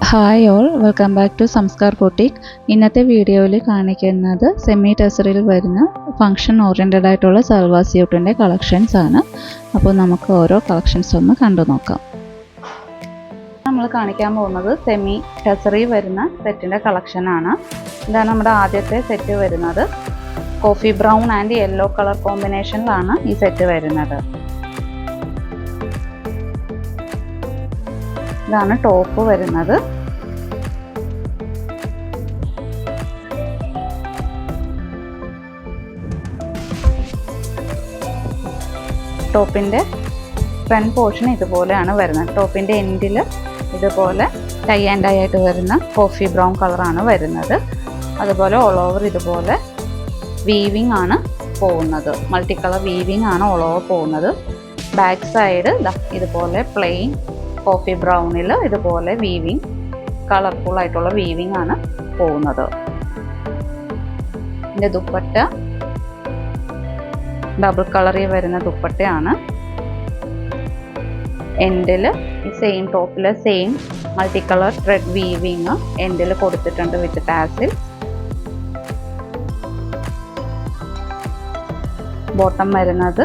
Hi all, welcome back to Samskar boutique. ഇന്നത്തെ വീഡിയോയിൽ കാണിക്കുന്നത് സെമി ടെസറിൽ വരുന്ന ഫങ്ഷൻ ഓറിയൻറ്റഡ് ആയിട്ടുള്ള സൽവാർ സ്യൂട്ടിൻ്റെ കളക്ഷൻസ് ആണ്. അപ്പോൾ നമുക്ക് ഓരോ കളക്ഷൻസ് ഒന്ന് കണ്ടു നോക്കാം. നമ്മൾ കാണിക്കാൻ പോകുന്നത് സെമി ടെസറിൽ വരുന്ന സെറ്റിൻ്റെ കളക്ഷനാണ്. ഇതാണ് നമ്മുടെ ആദ്യത്തെ സെറ്റ് വരുന്നത്. Coffee brown and yellow colour കോമ്പിനേഷനിലാണ് ഈ സെറ്റ് വരുന്നത്. ഇതാണ് ടോപ്പ് വരുന്നത്. ടോപ്പിൻ്റെ ഫ്രണ്ട് പോർഷൻ ഇതുപോലെയാണ് വരുന്നത്. ടോപ്പിൻ്റെ എൻഡിൽ ഇതുപോലെ ടൈ ആൻഡ് ഡൈ ആയിട്ട് വരുന്ന കോഫി ബ്രൗൺ കളറാണ് വരുന്നത്. അതുപോലെ ഓൾ ഓവർ ഇതുപോലെ വീവിങ് ആണ് പോകുന്നത്. മൾട്ടി കളർ വീവിങ് ആണ് ഓൾ ഓവർ പോകുന്നത്. ബാക്ക് സൈഡ് ഇതുപോലെ പ്ലെയിൻ കോഫി ബ്രൗണിൽ ഇതുപോലെ വീവിങ്, കളർഫുൾ ആയിട്ടുള്ള വീവിങ് ആണ് പോകുന്നത്. ഇതിൻ്റെ ദുപ്പട്ട ഡബിൾ കളറിൽ വരുന്ന ദുപ്പട്ടയാണ്. എൻഡിൽ സെയിം ടോപ്പിൽ same multi colour thread weaving എൻഡിൽ കൊടുത്തിട്ടുണ്ട് വിത്ത് ടാസിൽ. ബോട്ടം വരുന്നത്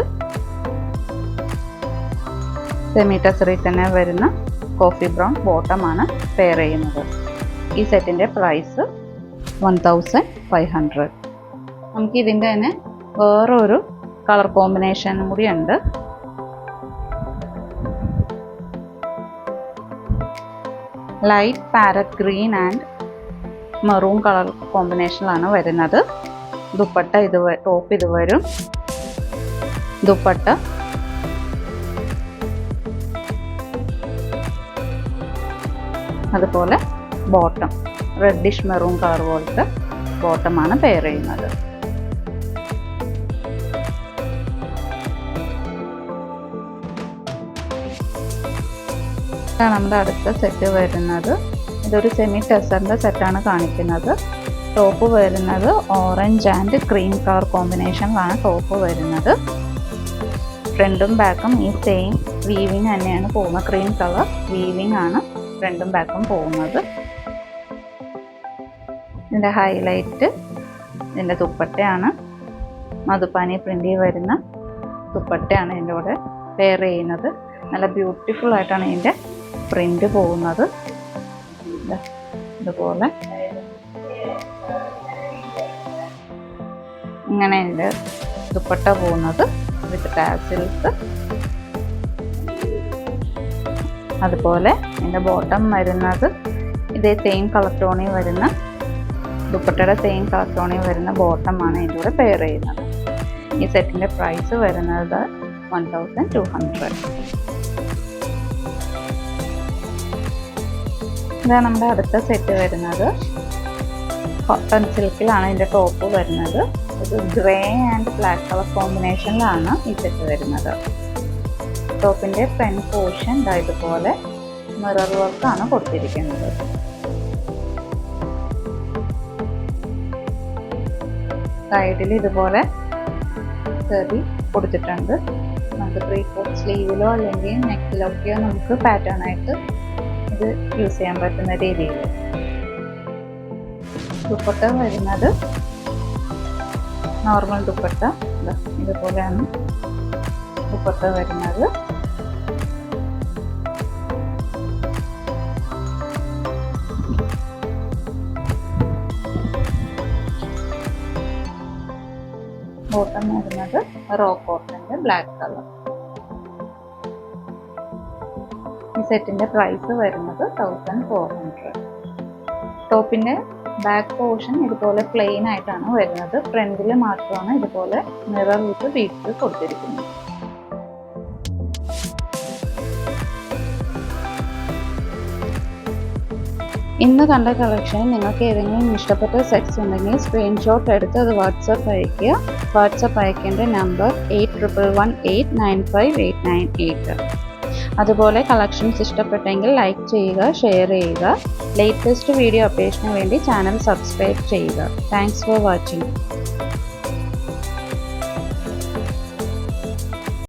സെമി ടെസറിൽ തന്നെ വരുന്ന കോഫി ബ്രൗൺ ബോട്ടമാണ് പെയർ ചെയ്യുന്നത്. ഈ സെറ്റിൻ്റെ പ്രൈസ് 1500. നമുക്ക് ഇതിൻ്റെ തന്നെ വേറൊരു കളർ കോമ്പിനേഷൻ കൂടി ഉണ്ട്. Light parrot green and maroon colour കോമ്പിനേഷനിലാണ് വരുന്നത്. ദുപ്പട്ട ടോപ്പ് ഇത് വരും. ദുപ്പട്ട അതുപോലെ ബോട്ടം റെഡിഷ് മെറൂൺ കളർ പോലത്തെ ബോട്ടമാണ് പെയർ ചെയ്യുന്നത്. ഇതാണ് നമ്മുടെ അടുത്ത സെറ്റ് വരുന്നത്. ഇതൊരു സെമി ടെസറിൻ്റെ സെറ്റാണ് കാണിക്കുന്നത്. ടോപ്പ് വരുന്നത് ഓറഞ്ച് ആൻഡ് ക്രീം കളർ കോമ്പിനേഷനിലാണ് ടോപ്പ് വരുന്നത്. ഫ്രണ്ടും ബാക്കും ഈ സെയിം വീവിങ് തന്നെയാണ് പോകുന്നത്. ക്രീം കളർ വീവിങ് ആണ് ഫ്രണ്ടും ബാക്കും പോകുന്നത്. ഇതിൻ്റെ ഹൈലൈറ്റ് ഇതിൻ്റെ ദുപ്പട്ടയാണ്. മധുപാനി പ്രിൻ്റിൽ വരുന്ന ദുപ്പട്ടയാണ് ഇതിൻ്റെ കൂടെ പെയർ ചെയ്യുന്നത്. നല്ല ബ്യൂട്ടിഫുൾ ആയിട്ടാണ് ഇതിൻ്റെ പ്രിൻ്റ് പോകുന്നത്. ഇതുപോലെ ഇങ്ങനെ ഇതിൻ്റെ ദുപ്പട്ട പോകുന്നത് വിത്ത് ടാസിൽസ്. അതുപോലെ ഇതിൻ്റെ ബോട്ടം വരുന്നത് ഇതേ സെയിം കളർ ടോണിൽ വരുന്ന ദുപ്പട്ടയുടെ സെയിം കളർ ടോണിൽ വരുന്ന ബോട്ടമാണ് ഇതിൻ്റെ കൂടെ പെയർ ചെയ്യുന്നത്. ഈ സെറ്റിൻ്റെ പ്രൈസ് വരുന്നത് 1200. ഇതാണ് നമ്മുടെ അടുത്ത സെറ്റ് വരുന്നത്. കോട്ടൺ സിൽക്കിലാണ് ഇതിൻ്റെ ടോപ്പ് വരുന്നത്. ഒരു ഗ്രേ ആൻഡ് ബ്ലാക്ക് കളർ കോമ്പിനേഷനിലാണ് ഈ സെറ്റ് വരുന്നത്. ടോപ്പിൻ്റെ ഫ്രണ്ട് പോർഷൻ ഇതുപോലെ മിറർ വർക്കാണ് കൊടുത്തിരിക്കുന്നത്. സൈഡിൽ ഇതുപോലെ ചെറി കൊടുത്തിട്ടുണ്ട്. നമുക്ക് 3/4 സ്ലീവിലോ അല്ലെങ്കിൽ നെക്കിലൊക്കെയോ നമുക്ക് പാറ്റേൺ ആയിട്ട് ഇത് യൂസ് ചെയ്യാൻ പറ്റുന്ന രീതിയിൽ. ദുപ്പട്ട വരുന്നത് നോർമൽ ദുപ്പട്ട ഇതുപോലെയാണ് ദുപ്പട്ട വരുന്നത്. ബോട്ടം വരുന്നത് റോ കോട്ടൻ്റെ ബ്ലാക്ക് കളർ. ഈ സെറ്റിൻ്റെ പ്രൈസ് വരുന്നത് 1400. ടോപ്പിൻ്റെ ബാക്ക് പോർഷൻ ഇതുപോലെ പ്ലെയിൻ ആയിട്ടാണ് വരുന്നത്. ഫ്രണ്ടിൽ മാത്രമാണ് ഇതുപോലെ മിറർ വിത്ത് ബീഡ്സ് കൊടുത്തിരിക്കുന്നത്. ഇന്ന് കണ്ട കളക്ഷൻ നിങ്ങൾക്ക് ഏതെങ്കിലും ഇഷ്ടപ്പെട്ട സെറ്റ്സ് ഉണ്ടെങ്കിൽ സ്ക്രീൻഷോട്ട് എടുത്ത് അത് വാട്സപ്പ് അയയ്ക്കുക. വാട്സപ്പ് അയക്കേണ്ട നമ്പർ 8118958988. അതുപോലെ കളക്ഷൻസ് ഇഷ്ടപ്പെട്ടെങ്കിൽ ലൈക്ക് ചെയ്യുക, ഷെയർ ചെയ്യുക. ലേറ്റസ്റ്റ് വീഡിയോ അപ്ഡേഷന് വേണ്ടി ചാനൽ സബ്സ്ക്രൈബ് ചെയ്യുക. Thanks for watching.